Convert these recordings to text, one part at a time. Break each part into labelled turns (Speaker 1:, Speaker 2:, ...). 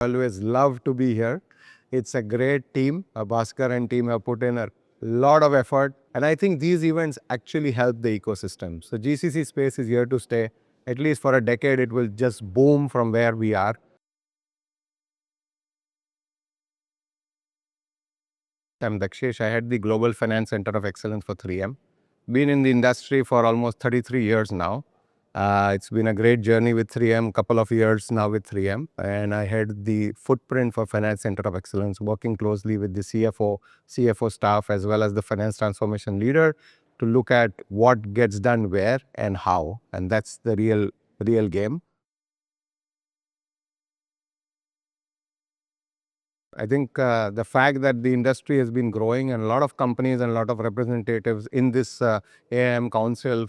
Speaker 1: Always love to be here. It's a great team. Bhaskar and team have put in a lot of effort. And I think these events actually help the ecosystem. So GCC space is here to stay. At least for a decade, it will just boom from where we are. I'm Dakshesh. I head the Global Finance Center of Excellence for 3M. Been in the industry for almost 33 years now. It's been a great journey with 3M, couple of years now with 3M. And I head the footprint for Finance Center of Excellence, working closely with the CFO staff, as well as the finance transformation leader to look at what gets done where and how. And that's the real game. I think the fact that the industry has been growing and a lot of companies and a lot of representatives in this AIM council,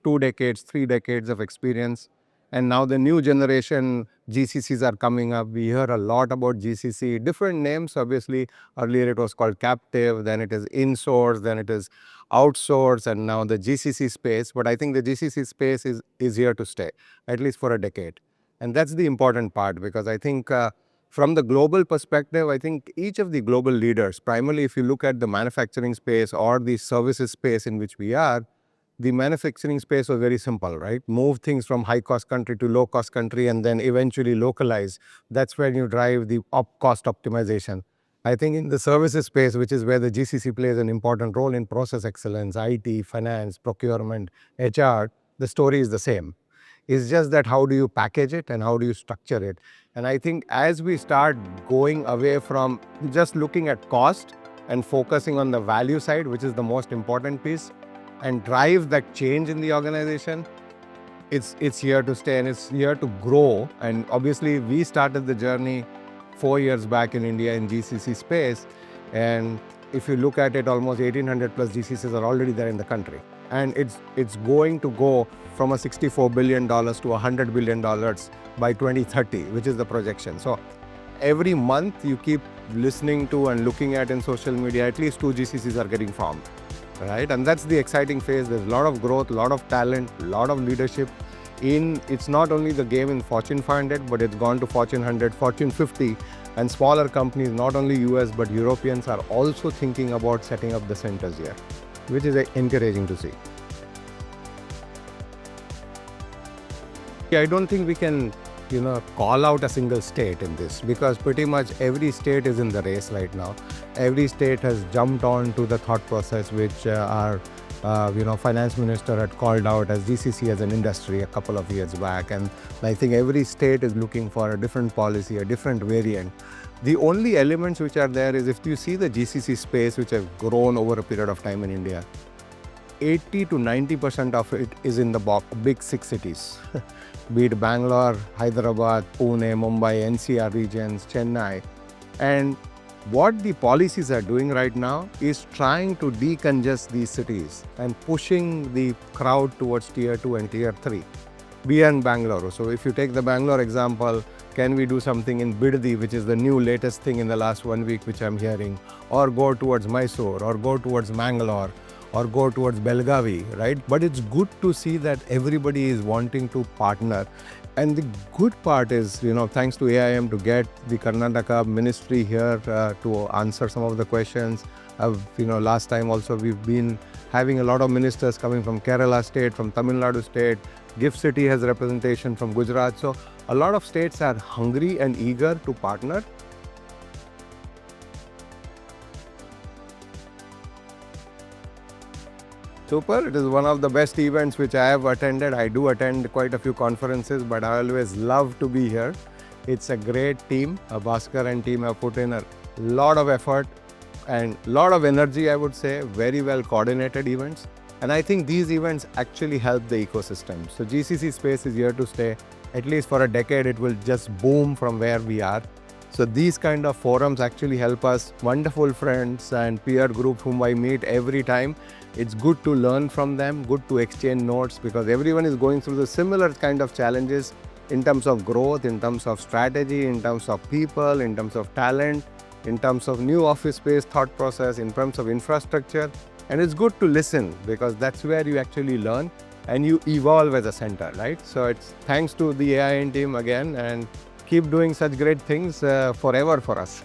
Speaker 1: 2 decades, 3 decades of experience. And now the new generation GCCs are coming up. We hear a lot about GCC, different names. Obviously, earlier it was called captive, then it is insource, then it is outsource, and now the GCC space. But I think the GCC space is here to stay, at least for a decade. And that's the important part, because I think from the global perspective, I think each of the global leaders, primarily if you look at the manufacturing space or the services space in which we are, the manufacturing space was very simple, right? Move things from high-cost country to low-cost country and then eventually localize. That's when you drive the cost optimization. I think in the services space, which is where the GCC plays an important role in process excellence, IT, finance, procurement, HR, the story is the same. It's just that how do you package it and how do you structure it? And I think as we start going away from just looking at cost and focusing on the value side, which is the most important piece, and drive that change in the organization, it's here to stay and it's here to grow. And obviously we started the journey 4 years back in India in GCC space. And if you look at it, almost 1800 plus GCCs are already there in the country. And it's going to go from a $64 billion to $100 billion by 2030, which is the projection. So every month you keep listening to and looking at in social media, at least 2 GCCs are getting formed, right? And that's the exciting phase. There's a lot of growth, a lot of talent, a lot of leadership. It's not only the game in Fortune 500, but it's gone to Fortune 100, Fortune 50, and smaller companies, not only US, but Europeans are also thinking about setting up the centers here, which is encouraging to see. I don't think we can, call out a single state in this, because pretty much every state is in the race right now. Every state has jumped on to the thought process, which our finance minister had called out as GCC as an industry a couple of years back. And I think every state is looking for a different policy, a different variant. The only elements which are there is, if you see the GCC space, which have grown over a period of time in India, 80 to 90% of it is in the big 6 cities, be it Bangalore, Hyderabad, Pune, Mumbai, NCR regions, Chennai. And what the policies are doing right now is trying to decongest these cities and pushing the crowd towards tier 2 and tier 3 beyond Bangalore. So if you take the Bangalore example, can we do something in Bidadi, which is the new latest thing in the last 1 week, which I'm hearing, or go towards Mysore, or go towards Mangalore, or go towards Belgavi, right? But it's good to see that everybody is wanting to partner. And the good part is, thanks to AIM to get the Karnataka ministry here to answer some of the questions. Last time also we've been having a lot of ministers coming from Kerala state, from Tamil Nadu state. GIFT City has representation from Gujarat. So a lot of states are hungry and eager to partner. Super. It is one of the best events which I have attended. I do attend quite a few conferences, but I always love to be here. It's a great team. Bhaskar and team have put in a lot of effort and a lot of energy, I would say. Very well coordinated events. And I think these events actually help the ecosystem. So GCC space is here to stay. At least for a decade, it will just boom from where we are. So these kind of forums actually help us. Wonderful friends and peer group whom I meet every time. It's good to learn from them, good to exchange notes, because everyone is going through the similar kind of challenges in terms of growth, in terms of strategy, in terms of people, in terms of talent, in terms of new office space thought process, in terms of infrastructure. And it's good to listen, because that's where you actually learn and you evolve as a center, right? So it's thanks to the AIN team again, and keep doing such great things forever for us.